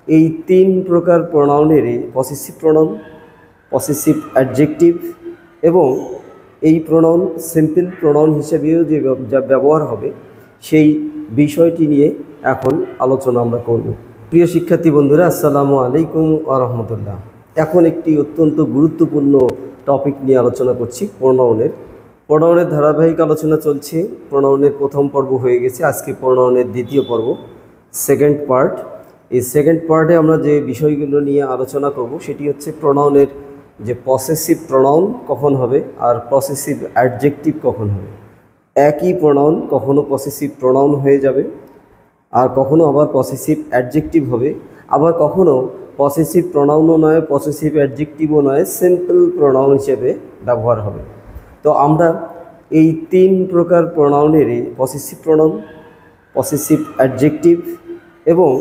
এই তিন প্রকার প্রোনাউনেরই পসেসিভ প্রোনাউন, পসেসিভ অ্যাডজেক্টিভ এবং এই প্রোনাউন সিম্পল প্রোনাউন হিসেবেও যে যা ব্যবহার হবে সেই বিষয়টি নিয়ে এখন আলোচনা আমরা করব। প্রিয় শিক্ষার্থী বন্ধুরা, আসসালামু আলাইকুম ওয়া রাহমাতুল্লাহ। এখন একটি অত্যন্ত গুরুত্বপূর্ণ টপিক নিয়ে আলোচনা করছি, প্রোনাউনের ধারাবাহিক আলোচনা চলছে। প্রোনাউনের প্রথম পর্ব হয়ে গেছে, আজকে প্রোনাউনের দ্বিতীয় পর্ব, সেকেন্ড পার্ট। এই সেকেন্ড পার্টে আমরা যে বিষয়গুলো নিয়ে আলোচনা করব সেটি হচ্ছে প্রোনাউনের যে পসেসিভ প্রোনাউন কখন হবে আর পসেসিভ অ্যাডজেক্টিভ কখন হবে। একই প্রোনাউন কখনো পসেসিভ প্রোনাউন হয়ে যাবে আর কখনো আবার পসেসিভ অ্যাডজেক্টিভ হবে, আবার কখনো পসেসিভ প্রোনাউনও নয়, পসেসিভ অ্যাডজেক্টিভও নয়, সিম্পল প্রোনাউন হিসেবে ব্যবহার হবে। তো আমরা এই তিন প্রকার প্রোনাউনেরই পসেসিভ প্রোনাউন, পসেসিভ অ্যাডজেক্টিভ এবং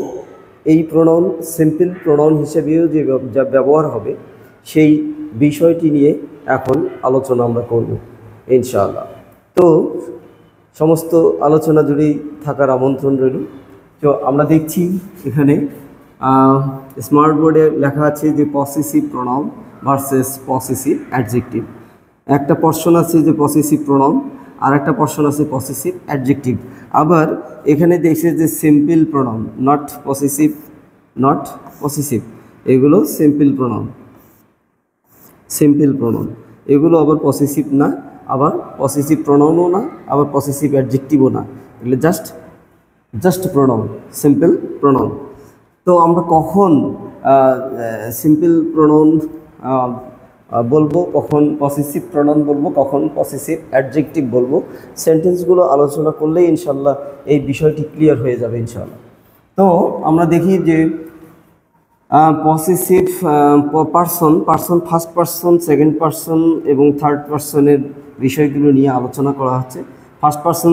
এই প্রোনাউন সিম্পল প্রোনাউন হিসেবেও যে যা ব্যবহার হবে সেই বিষয়টি নিয়ে এখন আলোচনা আমরা করব ইনশাআল্লাহ। তো সমস্ত আলোচনা জুড়েই থাকার আমন্ত্রণ রইল। তো আমরা দেখছি এখানে স্মার্ট বোর্ডে লেখা আছে যে possessive pronoun versus possessive adjective. একটা পোরশন আছে যে পসেসিভ প্রোনাউন আর একটা পোরশন আছে পসেসিভ অ্যাডজেক্টিভ। আবার এখানে দেখছে যে সিম্পল প্রোনাউন, নট পসেসিভ, এগুলো সিম্পল প্রোনাউন, এগুলো আবার পসেসিভ না, আবার পসেসিভ প্রোনাউনও না, আবার পসেসিভ অ্যাডজেক্টিভও না, এগুলো জাস্ট প্রোনাউন, সিম্পল প্রোনাউন। তো আমরা কখন সিম্পল প্রোনাউন বলবো, কখন পসেসিভ প্রোনাউন বলবো, কখন পসেসিভ অ্যাডজেক্টিভ বলবো, সেন্টেন্সগুলো আলোচনা করলে ইনশাল্লাহ এই বিষয়টি ক্লিয়ার হয়ে যাবে ইনশাল্লাহ। তো আমরা দেখি যে possessive person, first person, second person এবং থার্ড পার্সনের বিষয়গুলো নিয়ে আলোচনা করা হচ্ছে। First person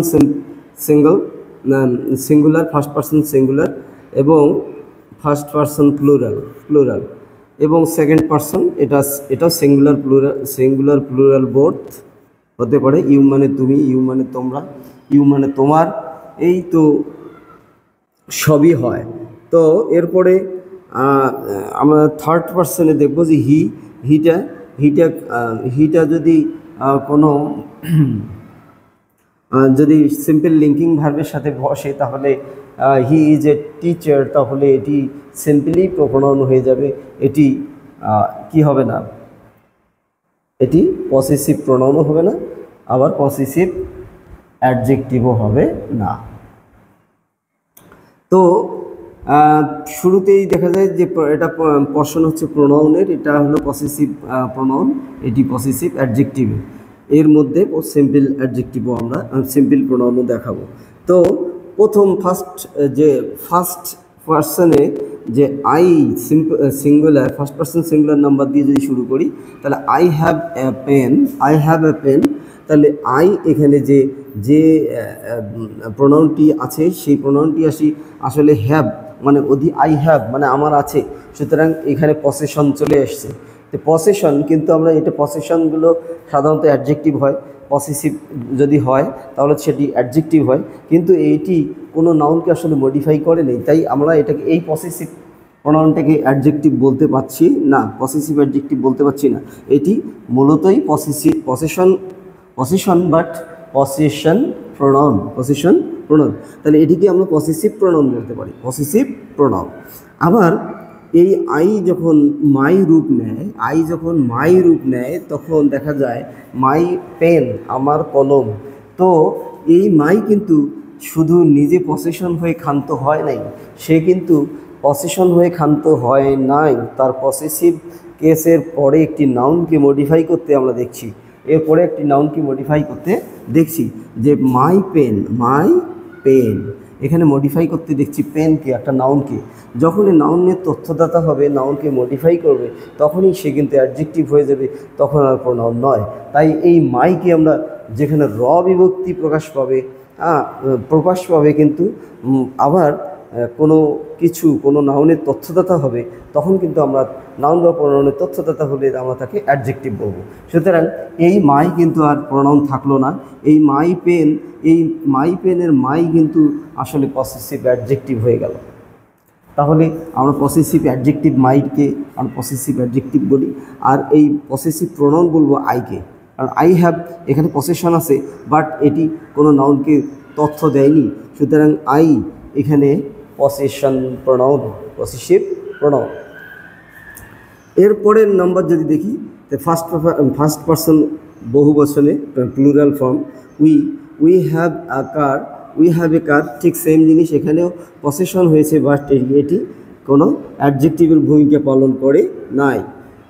singular, first person singular এবং ফার্স্ট পার্সন প্লুরাল এবং সেকেন্ড পার্সন এটা সিঙ্গুলার প্লুরাল বোথ হতে পারে। ইউ মানে তুমি, ইউ মানে তোমরা, ইউ মানে তোমার, এই তো সবই হয়। তো এরপরে আমরা থার্ড পার্সনে দেখব যে হিটা যদি কোনো যদি সিম্পল লিঙ্কিং ভার্বের সাথে বসে তাহলে হি ইজ এ টিচার, তাহলে এটি সিম্পলি প্রোনাউন হয়ে যাবে, এটি কি হবে না, এটি পসেসিভ প্রোনাউনও হবে না, আবার পসেসিভ অ্যাডজেক্টিভও হবে না। তো শুরুতেই দেখা যায় যে এটা পোরশন হচ্ছে প্রোনাউনের, এটা হলো পসেসিভ প্রোনাউন, এটি পসেসিভ অ্যাডজেক্টিভ। এর মধ্যে সিম্পল অ্যাডজেক্টিভও আমরা সিম্পল প্রোনাউনও দেখাবো। তো ফার্স্ট পার্সনে যে I singular, first person singular number দিয়ে যদি শুরু করি তাহলে আই হ্যাভ এ পেন, তাহলে আই এখানে যে প্রোনাউনটি আছে সেই প্রোনাউনটি আসলে হ্যাভ মানে আই হ্যাভ মানে আমার আছে, সুতরাং এখানে পসেশন চলে আসছে। তো পসেশন, কিন্তু আমরা এটা পসেশনগুলো সাধারণত অ্যাডজেক্টিভ হয়, পসেসিভ যদি হয় তাহলে সেটি অ্যাডজেক্টিভ হয়, কিন্তু এইটি কোনো নাউনকে আসলে মডিফাই করে নেই, তাই আমরা এটাকে এই পসেসিভ প্রোনাউনটাকে অ্যাডজেক্টিভ বলতে পারছি না, পসেসিভ অ্যাডজেক্টিভ বলতে পারছি না। এটি মূলতই পসেশন বাট পসেশন প্রোনাউন, তাহলে এটিকে আমরা পসেসিভ প্রোনাউন বলতে পারি, পসেসিভ প্রোনাউন। আবার এই আই যখন মাই রূপ নেয় তখন দেখা যায় মাই পেন, আমার কলম। তো এই মাই কিন্তু শুধু নিজে পসেশন হয়ে ক্ষান্ত হয় নাই, সে কিন্তু পসেশন হয়ে ক্ষান্ত হয় নাই, তার পসেসিভ কেসের পরে একটি নাউনকে মডিফাই করতে আমরা দেখছি, এরপরে একটি নাউনকে মডিফাই করতে দেখছি যে মাই পেন, এখানে মডিফাই করতে দেখছি পেনকে, একটা নাউনকে। যখন এই নাউনের তথ্যদাতা হবে, নাউনকে মডিফাই করবে, তখনই সে কিন্তু অ্যাডজেক্টিভ হয়ে যাবে, তখন আর প্রোনাউন নয়। তাই এই মাইকে আমরা যেখানে বিভক্তি প্রকাশ পাবে কিন্তু আবার কোনো নাউনের তথ্যদাতা হবে, তখন কিন্তু আমরা নাউন বা প্রোনাউনের তথ্যদাতা হলে আমরা তাকে অ্যাডজেক্টিভ বলবো। সুতরাং এই মাই কিন্তু আর প্রোনাউন থাকলো না, এই মাই পেনের মাই কিন্তু আসলে পসেসিভ অ্যাডজেক্টিভ হয়ে গেল। তাহলে আমরা পসেসিভ অ্যাডজেক্টিভ মাইকে আমরা পসেসিভ অ্যাডজেক্টিভ বলি, আর এই পসেসিভ প্রোনাউন বলবো আইকে। কারণ আই হ্যাভ এখানে পসেশন আছে, বাট এটি কোনো নাউনকে তথ্য দেয়নি, সুতরাং আই এখানে পসেশন প্রোনাউন, পসেসিভ প্রোনাউন। এরপরের নাম্বার যদি দেখি, ফার্স্ট পারসন বহুবচনে plural form, we have a car, we have a car, ঠিক সেম জিনিস এখানেও পসেশন হয়েছে, বাট এটি কোনো অ্যাডজেক্টিভের ভূমিকা পালন করে নাই,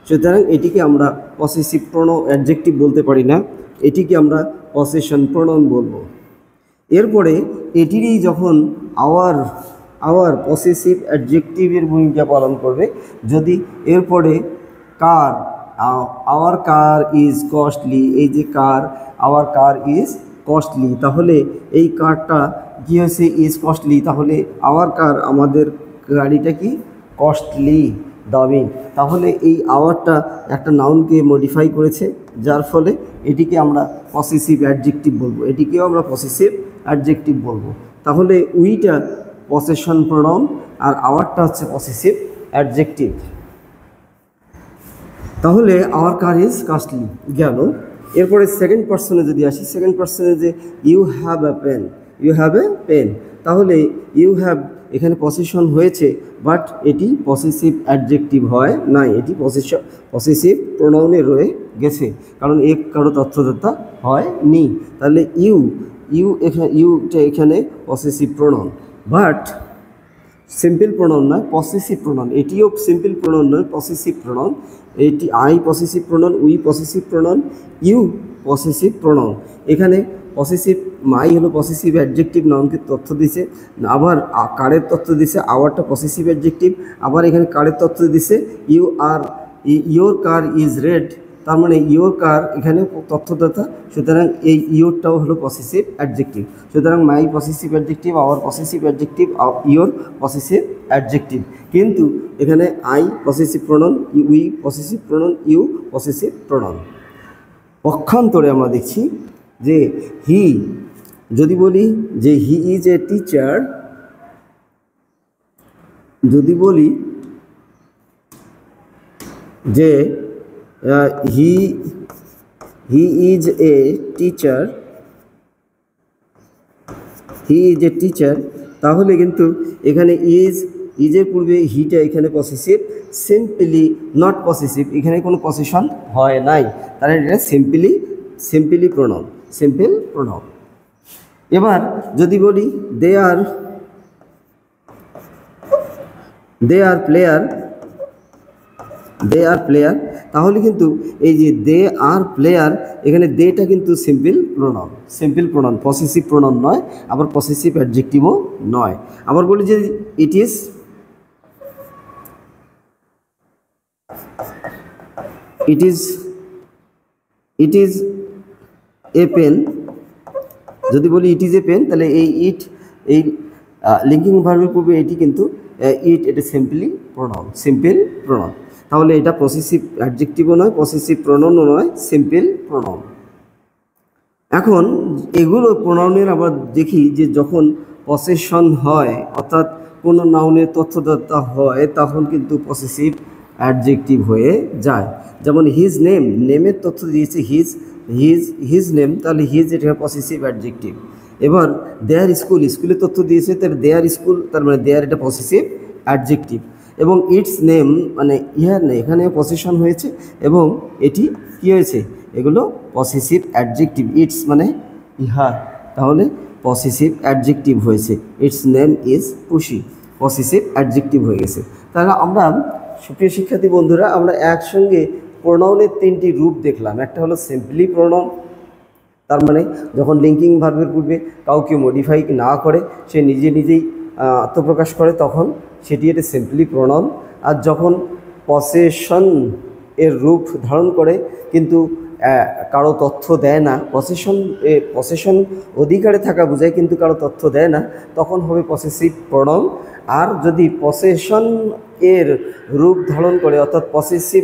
সুতরাং এটিকে আমরা পসেসিভ অ্যাডজেক্টিভ বলতে পারি না, এটিকে আমরা পসেশন প্রোনাউন বলবো। এরপরে এটিরই যখন আওয়ার পসেসিভ অ্যাডজেক্টিভের ভূমিকা পালন করবে, যদি এরপরে কার, আওয়ার কার ইজ কস্টলি, এই যে কার, আওয়ার কার ইজ কস্টলি, তাহলে এই কারটা কী হয়েছে, ইজ কস্টলি, তাহলে আওয়ার কার, আমাদের গাড়িটা কি কস্টলি, দামি, তাহলে এই আওয়ারটা একটা নাউনকে মডিফাই করেছে, যার ফলে এটিকে আমরা পসেসিভ অ্যাডজেক্টিভ বলবো, এটিকেও আমরা পসেসিভ অ্যাডজেক্টিভ বলবো। তাহলে উইটা পসেশন প্রোনাউন আর আওয়ারটা হচ্ছে পসেসিভ অ্যাডজেক্টিভ। তাহলে আওয়ার কার ইজ কস্টলি গেল। এরপরে সেকেন্ড পার্সনে যদি আসি, সেকেন্ড পার্সনে যে you have a pen, you have a pen, তাহলে ইউ হ্যাভ এখানে পসেশন হয়েছে, বাট এটি পসেসিভ অ্যাডজেক্টিভ হয় নাই, এটি পসেসিভ প্রোনাউনে রয়ে গেছে, কারণ কারো তথ্যদাতা হয়নি। তাহলে ইউটা এখানে possessive pronoun, but simple pronoun নয়, পসেসিভ প্রোনাউন, এটিও সিম্পল প্রোনাউন নয়, পসেসিভ প্রোনাউন। এটি I possessive pronoun, we possessive pronoun, you possessive pronoun. এখানে পসেসিভ মাই হলো পসেসিভ অ্যাডজেক্টিভ, নাউনকে তথ্য দিছে, আবার কারের তথ্য দিছে, আওয়ারটা পসেসিভ অ্যাডজেক্টিভ, আবার এখানে কারের তথ্য দিছে ইয়োর কার ইজ রেড, তার মানে ইয়োর কার এখানে তথ্যদাতা, সুতরাং এই ইয়োরটাও হলো পসেসিভ অ্যাডজেক্টিভ, সুতরাং my possessive adjective, our possessive adjective, your possessive adjective. কিন্তু এখানে I possessive pronoun, we possessive pronoun, you possessive pronoun. পক্ষান্তরে আমরা দেখছি যে হি, যদি বলি যে হি ইজ এ টিচার, যদি বলি যে he is a teacher, he is a teacher, তাহলে কিন্তু এখানে ইজের পূর্বে হিটা এখানে পসেসিভ, সিম্পলি নট পসেসিভ, এখানে কোনো পসেশন হয় নাই, তাহলে এটা সিম্পলি প্রোনাউন, সিম্পল প্রোনাউন। এবার যদি বলি দে আর প্লেয়ার, তাহলে কিন্তু এই যে দে আর প্লেয়ার, এখানে দেটা কিন্তু সিম্পল প্রোনাউন, পসেসিভ প্রোনাউন নয়, আবার পসেসিভ অ্যাডজেক্টিভও নয়। আবার বলি যে ইট ইজ এ পেন, যদি বলি ইট ইজ এ পেন, তাহলে এই লিঙ্কিং ভার্বের পূর্বে এটি কিন্তু এটা সিম্পল প্রোনাউন, তাহলে এটা পসেসিভ অ্যাডজেক্টিভও নয়, পসেসিভ প্রোনাউনও নয়, সিম্পল প্রোনাউন। এখন এগুলো প্রোনাউনের আবার দেখি যে যখন পসেশন হয়, অর্থাৎ কোনো নাউনের তথ্যদাতা হয়, তখন কিন্তু পসেসিভ অ্যাডজেক্টিভ হয়ে যায়। যেমন হিজ নেম, নেমের তথ্য দিয়েছে হিজ নেম, তাহলে হিজ এটা পসেসিভ অ্যাডজেক্টিভ। এবার দেয়ার স্কুল, স্কুলের তথ্য দিয়েছে, তাহলে দেয়ার স্কুল, তার মানে দেয়ার এটা পসেসিভ অ্যাডজেক্টিভ। এবং ইটস নেম মানে ইহার নেই, এখানে পসেশন হয়েছে এবং এটি কী হয়েছে, এগুলো পসেসিভ অ্যাডজেক্টিভ, ইটস মানে ইহার, তাহলে পসেসিভ অ্যাডজেক্টিভ হয়েছে, it's name is pussy, possessive adjective হয়ে গেছে। তাহলে আমরা সুপ্রিয় শিক্ষার্থী বন্ধুরা, আমরা একসঙ্গে প্রোনাউনের তিনটি রূপ দেখলাম। একটা হলো সিম্পলি প্রোনাউন, তার মানে যখন লিঙ্কিং ভার্বের পূর্বে কাউকে মডিফাই না করে সে নিজেই আত্মপ্রকাশ করে, তখন সেটি এটা সিম্পলি প্রোনাউন। আর যখন পসেশন এর রূপ ধারণ করে কিন্তু কারো তথ্য দেয় না, পসেশন অধিকারে থাকা বোঝায় কিন্তু কারো তথ্য দেয় না, তখন হবে পসেসিভ প্রোনাউন। আর যদি পসেশন এর রূপ ধারণ করে, অর্থাৎ পসেসিভ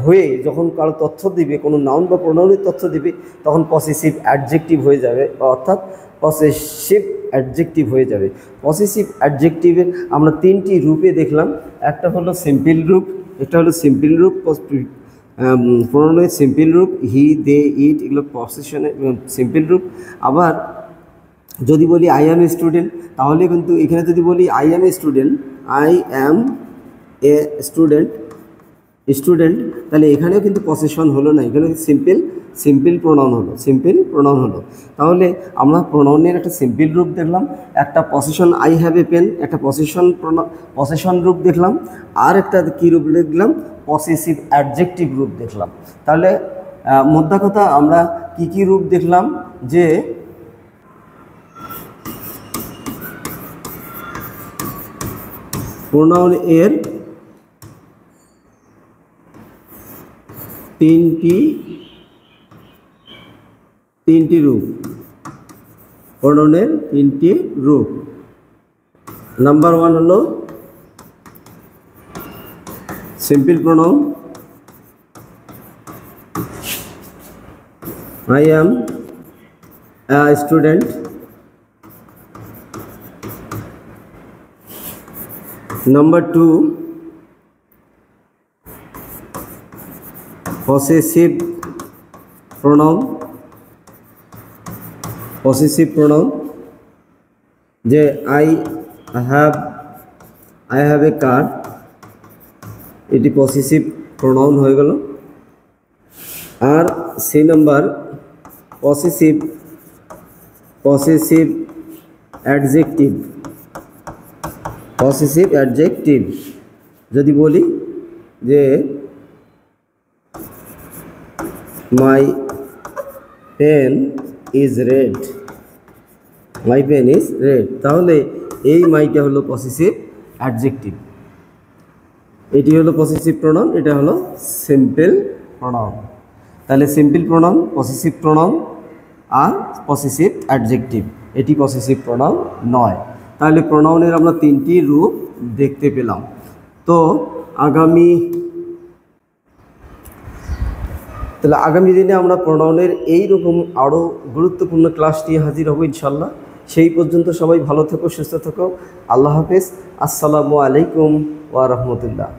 হয়ে যখন কারো তথ্য দিবে, কোনো নাউন বা প্রোনাউনের তথ্য দিবে, তখন পসেসিভ অ্যাডজেক্টিভ হয়ে যাবে, অর্থাৎ পসেসিভ অ্যাডজেক্টিভ হয়ে যাবে। পসেসিভ অ্যাডজেক্টিভের আমরা তিনটি রূপে দেখলাম। একটা হলো সিম্পল রূপ, এটা হলো সিম্পল রূপ, প্রোনাউনের সিম্পল রূপ, হি, দে, ইট, এগুলো পসেশনের সিম্পল রূপ। আবার যদি বলি আই অ্যাম এ স্টুডেন্ট, তাহলে কিন্তু এখানে যদি বলি I am a student, I am a student, তাহলে এখানেও কিন্তু পসেশন হলো না, এখানে সিম্পল প্রোনাউন হলো, সিম্পল প্রোনাউন হলো। তাহলে আমরা প্রোনাউনের একটা সিম্পল রূপ দেখলাম, একটা possession I have a pen, একটা পসেশন রূপ দেখলাম, আর একটা কী রূপ দেখলাম, পসেসিভ অ্যাডজেক্টিভ রূপ দেখলাম। তাহলে মোদ্দা কথা আমরা কি রূপ দেখলাম, যে প্রোনাউন এর তিনটি রূপ, প্রোনাউনের তিনটি রূপ। নাম্বার 1 হলো simple pronoun, I am a student. Number 2, possessive pronoun, যে I have a car, এটি পসেসিভ প্রোনাউন হয়ে গেল। আর সি নাম্বার পসেসিভ অ্যাডজেক্টিভ, যদি বলি যে মাই পেন ইজ রেড, তাহলে এই মাইটা হলো পসেসিভ অ্যাডজেক্টিভ, এটি হলো পসেসিভ প্রোনাউন, এটা হলো সিম্পল প্রোনাউন। তাহলে সিম্পল প্রোনাউন, পসেসিভ প্রোনাউন আর পসেসিভ অ্যাডজেক্টিভ, এটি পসেসিভ প্রোনাউন নয়। তাহলে প্রোনাউনের আমরা তিনটি রূপ দেখতে পেলাম। তো আগামী দিনে আমরা প্রোনাউনের এইরকম আরও গুরুত্বপূর্ণ ক্লাস নিয়ে হাজির হব ইনশাল্লাহ। সেই পর্যন্ত সবাই ভালো থেকো, সুস্থ থেকো। আল্লাহ হাফেজ। আসসালামু আলাইকুম ওয়া রাহমাতুল্লাহ।